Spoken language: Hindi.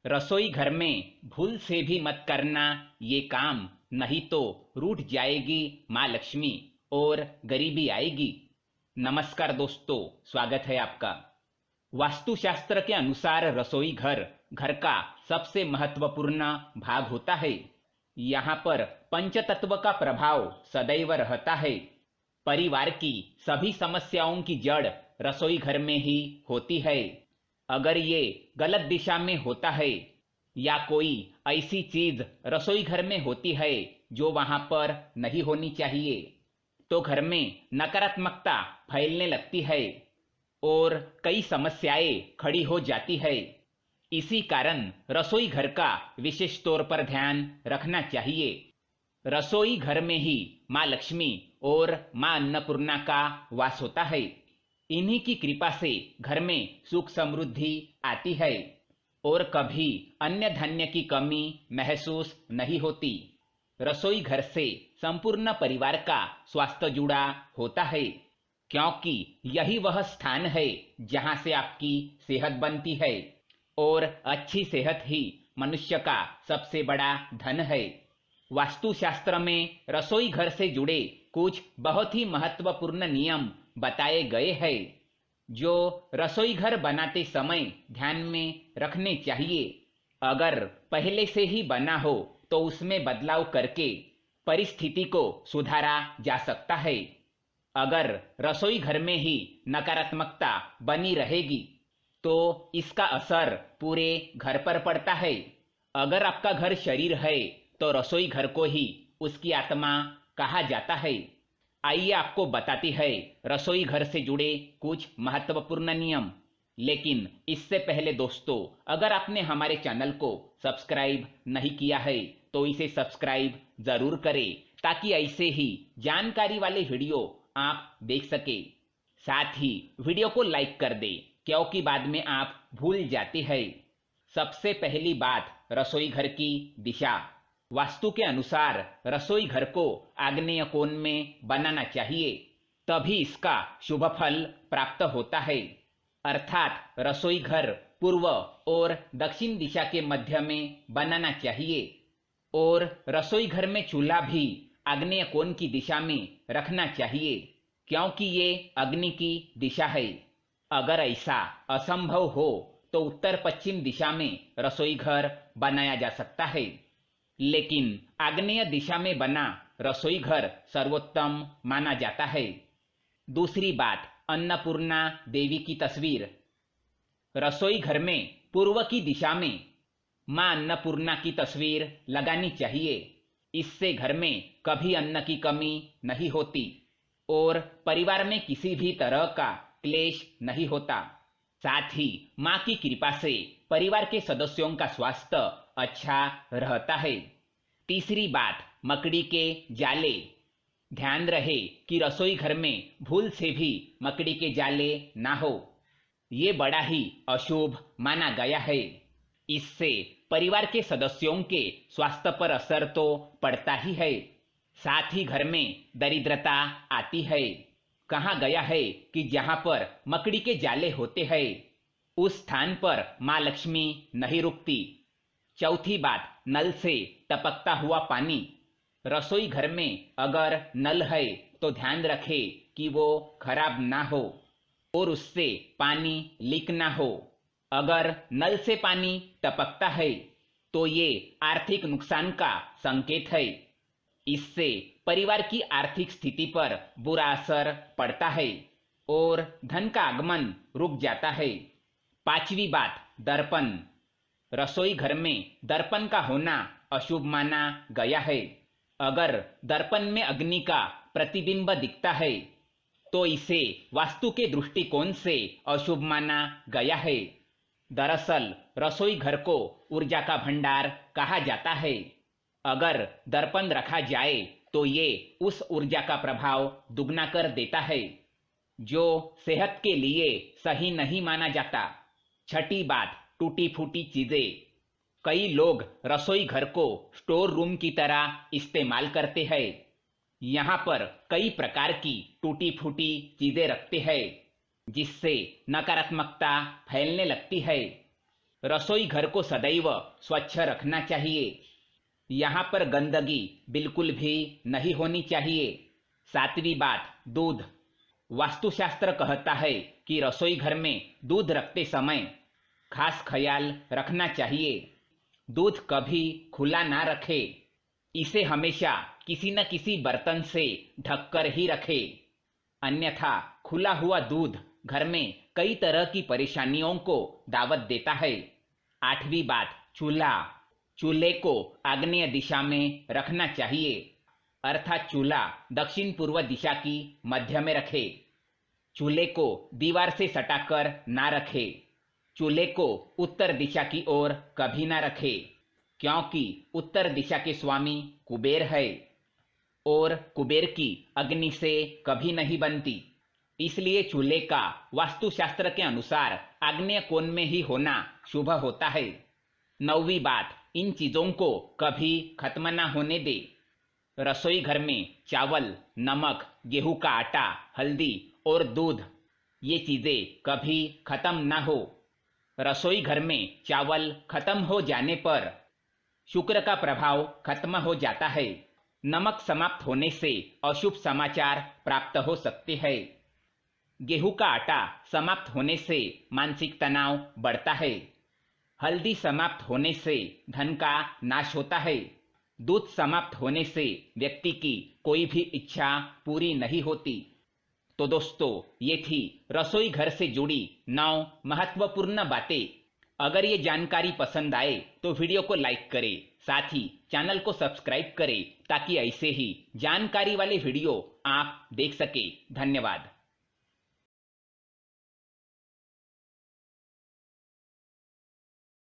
रसोई घर में भूल से भी मत करना ये काम, नहीं तो रूठ जाएगी माँ लक्ष्मी और गरीबी आएगी। नमस्कार दोस्तों, स्वागत है आपका। वास्तुशास्त्र के अनुसार रसोई घर घर का सबसे महत्वपूर्ण भाग होता है। यहाँ पर पंचतत्व का प्रभाव सदैव रहता है। परिवार की सभी समस्याओं की जड़ रसोई घर में ही होती है। अगर ये गलत दिशा में होता है या कोई ऐसी चीज रसोई घर में होती है जो वहां पर नहीं होनी चाहिए, तो घर में नकारात्मकता फैलने लगती है और कई समस्याएं खड़ी हो जाती है। इसी कारण रसोई घर का विशेष तौर पर ध्यान रखना चाहिए। रसोई घर में ही माँ लक्ष्मी और माँ अन्नपूर्णा का वास होता है। इन्हीं की कृपा से घर में सुख समृद्धि आती है और कभी अन्य धन्य की कमी महसूस नहीं होती। रसोई घर से संपूर्ण परिवार का स्वास्थ्य जुड़ा होता है, क्योंकि यही वह स्थान है जहां से आपकी सेहत बनती है और अच्छी सेहत ही मनुष्य का सबसे बड़ा धन है। वास्तुशास्त्र में रसोई घर से जुड़े कुछ बहुत ही महत्वपूर्ण नियम बताए गए हैं जो रसोई घर बनाते समय ध्यान में रखने चाहिए। अगर पहले से ही बना हो तो उसमें बदलाव करके परिस्थिति को सुधारा जा सकता है। अगर रसोई घर में ही नकारात्मकता बनी रहेगी तो इसका असर पूरे घर पर पड़ता है। अगर आपका घर शरीर है तो रसोई घर को ही उसकी आत्मा कहा जाता है। आइए आपको बताती है रसोई घर से जुड़े कुछ महत्वपूर्ण नियम। लेकिन इससे पहले दोस्तों, अगर आपने हमारे चैनल को सब्सक्राइब नहीं किया है तो इसे सब्सक्राइब जरूर करें, ताकि ऐसे ही जानकारी वाले वीडियो आप देख सके। साथ ही वीडियो को लाइक कर दे, क्योंकि बाद में आप भूल जाते हैं। सबसे पहली बात, रसोई घर की दिशा। वास्तु के अनुसार रसोई घर को आग्नेय कोण में बनाना चाहिए, तभी इसका शुभ फल प्राप्त होता है। अर्थात रसोई घर पूर्व और दक्षिण दिशा के मध्य में बनाना चाहिए और रसोई घर में चूल्हा भी आग्नेय कोण की दिशा में रखना चाहिए, क्योंकि ये अग्नि की दिशा है। अगर ऐसा असंभव हो तो उत्तर पश्चिम दिशा में रसोई घर बनाया जा सकता है, लेकिन आग्नेय दिशा में बना रसोई घर सर्वोत्तम माना जाता है। दूसरी बात, अन्नपूर्णा देवी की तस्वीर। रसोई घर में पूर्व की दिशा में मां अन्नपूर्णा की तस्वीर लगानी चाहिए। इससे घर में कभी अन्न की कमी नहीं होती और परिवार में किसी भी तरह का क्लेश नहीं होता। साथ ही मां की कृपा से परिवार के सदस्यों का स्वास्थ्य अच्छा रहता है। तीसरी बात, मकड़ी के जाले। ध्यान रहे कि रसोई घर में भूल से भी मकड़ी के जाले ना हो। ये बड़ा ही अशुभ माना गया है। इससे परिवार के सदस्यों के स्वास्थ्य पर असर तो पड़ता ही है, साथ ही घर में दरिद्रता आती है। कहा गया है कि जहां पर मकड़ी के जाले होते हैं उस स्थान पर माँ लक्ष्मी नहीं रुकती। चौथी बात, नल से टपकता हुआ पानी। रसोई घर में अगर नल है तो ध्यान रखें कि वो खराब ना हो और उससे पानी लीक ना हो। अगर नल से पानी टपकता है तो ये आर्थिक नुकसान का संकेत है। इससे परिवार की आर्थिक स्थिति पर बुरा असर पड़ता है और धन का आगमन रुक जाता है। पांचवी बात, दर्पण। रसोई घर में दर्पण का होना अशुभ माना गया है। अगर दर्पण में अग्नि का प्रतिबिंब दिखता है तो इसे वास्तु के दृष्टिकोण से अशुभ माना गया है। दरअसल रसोई घर को ऊर्जा का भंडार कहा जाता है। अगर दर्पण रखा जाए तो ये उस ऊर्जा का प्रभाव दुगना कर देता है, जो सेहत के लिए सही नहीं माना जाता। छठी बात, टूटी फूटी चीजें। कई लोग रसोई घर को स्टोर रूम की तरह इस्तेमाल करते हैं। यहाँ पर कई प्रकार की टूटी फूटी चीजें रखते हैं, जिससे नकारात्मकता फैलने लगती है। रसोई घर को सदैव स्वच्छ रखना चाहिए। यहाँ पर गंदगी बिल्कुल भी नहीं होनी चाहिए। 7वीं बात, दूध। वास्तुशास्त्र कहता है कि रसोई घर में दूध रखते समय खास ख्याल रखना चाहिए। दूध कभी खुला ना रखे, इसे हमेशा किसी न किसी बर्तन से ढककर ही रखे, अन्यथा खुला हुआ दूध घर में कई तरह की परेशानियों को दावत देता है। 8वीं बात, चूल्हा। चूल्हे को आग्नेय दिशा में रखना चाहिए, अर्थात चूल्हा दक्षिण पूर्व दिशा की मध्य में रखे। चूल्हे को दीवार से सटाकर ना रखे। चूल्हे को उत्तर दिशा की ओर कभी ना रखे, क्योंकि उत्तर दिशा के स्वामी कुबेर है और कुबेर की अग्नि से कभी नहीं बनती। इसलिए चूल्हे का वास्तुशास्त्र के अनुसार आग्नेय कोण में ही होना शुभ होता है। 9वीं बात, इन चीजों को कभी खत्म ना होने दे। रसोई घर में चावल, नमक, गेहूं का आटा, हल्दी और दूध, ये चीजें कभी खत्म ना हो। रसोई घर में चावल खत्म हो जाने पर शुक्र का प्रभाव खत्म हो जाता है। नमक समाप्त होने से अशुभ समाचार प्राप्त हो सकते हैं। गेहूं का आटा समाप्त होने से मानसिक तनाव बढ़ता है। हल्दी समाप्त होने से धन का नाश होता है। दूध समाप्त होने से व्यक्ति की कोई भी इच्छा पूरी नहीं होती। तो दोस्तों, ये थी रसोई घर से जुड़ी 9 महत्वपूर्ण बातें। अगर ये जानकारी पसंद आए तो वीडियो को लाइक करें, साथ ही चैनल को सब्सक्राइब करें ताकि ऐसे ही जानकारी वाले वीडियो आप देख सके। धन्यवाद।